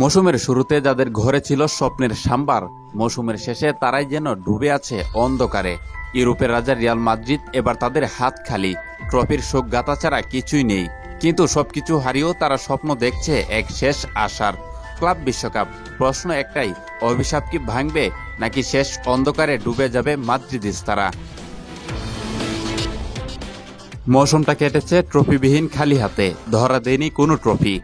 মৌসুমের শুরুতে যাদের ঘরে ছিল স্বপ্নের সাম্বার, মৌসুমের শেষে তারাই যেন ডুবে আছে অন্ধকারে। ইউরোপের রাজা রিয়াল মাদ্রিদ এবার তাদের হাত খালি, ট্রফির শোক গাথা ছাড়া কিছুই নেই। কিন্তু সবকিছু হারিয়েও তারা স্বপ্ন দেখছে এক শেষ আশার ক্লাব বিশ্বকাপ। প্রশ্ন একটাই, অভিশাপ কি ভাঙবে নাকি শেষ অন্ধকারে ডুবে যাবে মাদ্রিদিস্তারা? মৌসুমটা কেটেছে ট্রফিবিহীন খালি হাতে, ধরা দেয়নি কোনো ট্রফি।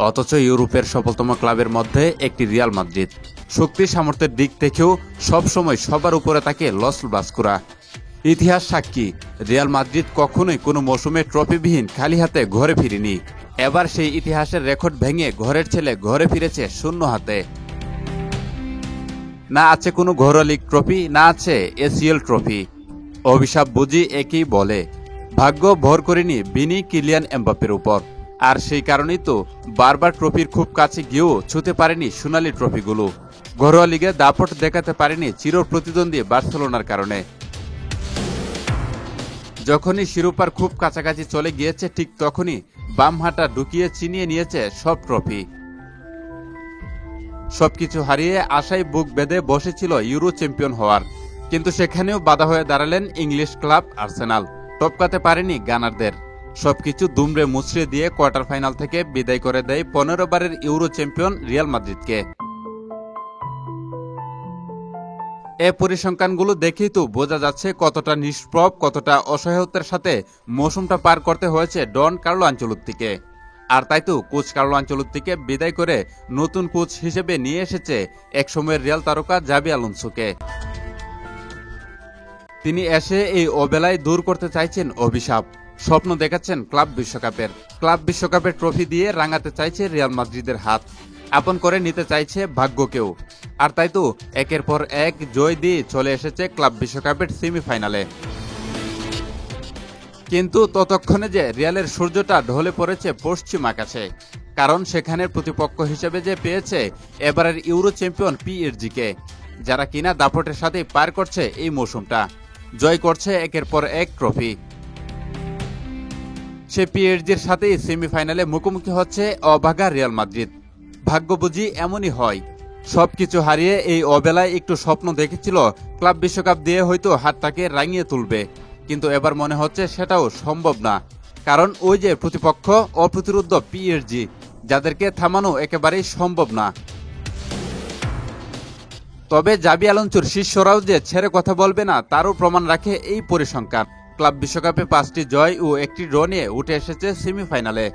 অথচ ইউরোপের সফলতম ক্লাবের মধ্যে একটি রিয়াল মাদ্রিদ। শক্তি সামর্থ্যের দিক থেকেও সবসময় সবার উপরে থাকে লস ব্লাস্কুরা। ইতিহাস সাক্ষী, রিয়াল মাদ্রিদ কখনোই কোনো মৌসুমে ট্রফিবিহীন খালি হাতে ঘরে ফিরেনি। এবার সেই ইতিহাসের রেকর্ড ভেঙে ঘরের ছেলে ঘরে ফিরেছে শূন্য হাতে। না আছে কোনো ঘরোয়া লীগ ট্রফি, না আছে এসিএল ট্রফি। অভিশাপ বুঝি একই বলে। ভাগ্য ভর করেনি বিনি কিলিয়ান এমবাপ্পের উপর, আর সেই কারণেই তো বারবার ট্রফির খুব কাছে গিয়েও ছুঁতে পারেনি সোনালী ট্রফিগুলো। ঘরোয়া লিগে দাপট দেখাতে পারেনি চির প্রতিদ্বন্দ্বী বার্সেলোনার কারণে। যখনই শিরোপার খুব কাছাকাছি চলে গিয়েছে, ঠিক তখনই বাম হাঁটা ঢুকিয়ে চিনিয়ে নিয়েছে সব ট্রফি। সবকিছু হারিয়ে আশায় বুক বেঁধে বসেছিল ইউরো চ্যাম্পিয়ন হওয়ার, কিন্তু সেখানেও বাধা হয়ে দাঁড়ালেন ইংলিশ ক্লাব আর্সেনাল। টপকাতে পারেনি গানারদের। সবকিছু দুমড়ে মুচড়ে দিয়ে কোয়ার্টার ফাইনাল থেকে বিদায় করে দেয় 15 বারের ইউরো চ্যাম্পিয়ন রিয়াল মাদ্রিদকে। এ পরিসংখ্যানগুলো দেখেই তো বোঝা যাচ্ছে কতটা নিষ্প্রভ, কতটা অসহায়তার সাথে মৌসুমটা পার করতে হয়েছে ডন কার্লো আনচেলত্তিকে। আর তাই তো কোচ কার্লো আনচেলত্তিকে বিদায় করে নতুন কোচ হিসেবে নিয়ে এসেছে একসময়ের রিয়াল তারকা জাবি আলোনসোকে। তিনি এসে এই অবেলায় দূর করতে চাইছেন অভিশাপ। স্বপ্ন দেখাচ্ছেন ক্লাব বিশ্বকাপের ট্রফি দিয়ে রাঙাতে চাইছে রিয়াল মাদ্রিদের হাত, আপন করে নিতে চাইছে ভাগ্যকেও। আর তাই তো একের পর এক জয় দিয়ে চলে এসেছে ক্লাব বিশ্বকাপের সেমিফাইনালে। কিন্তু ততক্ষণে যে রিয়ালের সূর্যটা ঢলে পড়েছে পশ্চিম আকাশে, কারণ সেখানের প্রতিপক্ষ হিসেবে যে পেয়েছে এবারের ইউরো চ্যাম্পিয়ন পিএসজিকে, যারা কিনা দাপটের সাথে পার করছে এই মৌসুমটা, জয় করছে একের পর এক ট্রফি। সে পিএসজির সাথেই সেমিফাইনালে মুখোমুখি হচ্ছে অভাগা রিয়াল মাদ্রিদ। ভাগ্য বুঝি এমনই হয়। সবকিছু হারিয়ে এই অবেলায় একটু স্বপ্ন দেখেছিল ক্লাব বিশ্বকাপ দিয়ে হয়তো হাতটাকে রাঙিয়ে তুলবে, কিন্তু এবার মনে হচ্ছে সেটাও সম্ভব না। কারণ ওই যে প্রতিপক্ষ অপ্রতিরোধ্য পিএসজি, যাদেরকে থামানো একেবারেই সম্ভব না। তবে জাবি আলোনসোর শিষ্যরাও যে ছেড়ে কথা বলবে না, তারও প্রমাণ রাখে এই পরিসংখ্যান। ক্লাব বিশ্বকাপে 5টি জয় ও একটি ড্র নিয়ে উঠে এসেছে সেমিফাইনালে।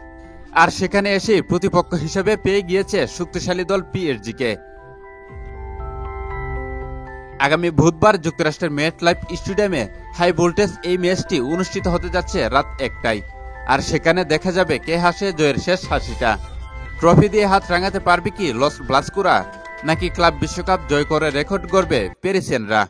আর সেখানে এসে প্রতিপক্ষ হিসেবে পেয়ে গিয়েছে শক্তিশালী দল পিএসজিকে। আগামী বুধবার যুক্তরাষ্ট্রের মেটলাইফ স্টেডিয়ামে হাই ভোল্টেজ এই ম্যাচটি অনুষ্ঠিত হতে যাচ্ছে রাত 1টায়। আর সেখানে দেখা যাবে কে হাসে জয়ের শেষ হাসিটা। ট্রফি দিয়ে হাত রাঙাতে পারবে কি লস ব্লাস্কুরা, নাকি ক্লাব বিশ্বকাপ জয় করে রেকর্ড গড়বে প্যারিসিয়ানরা?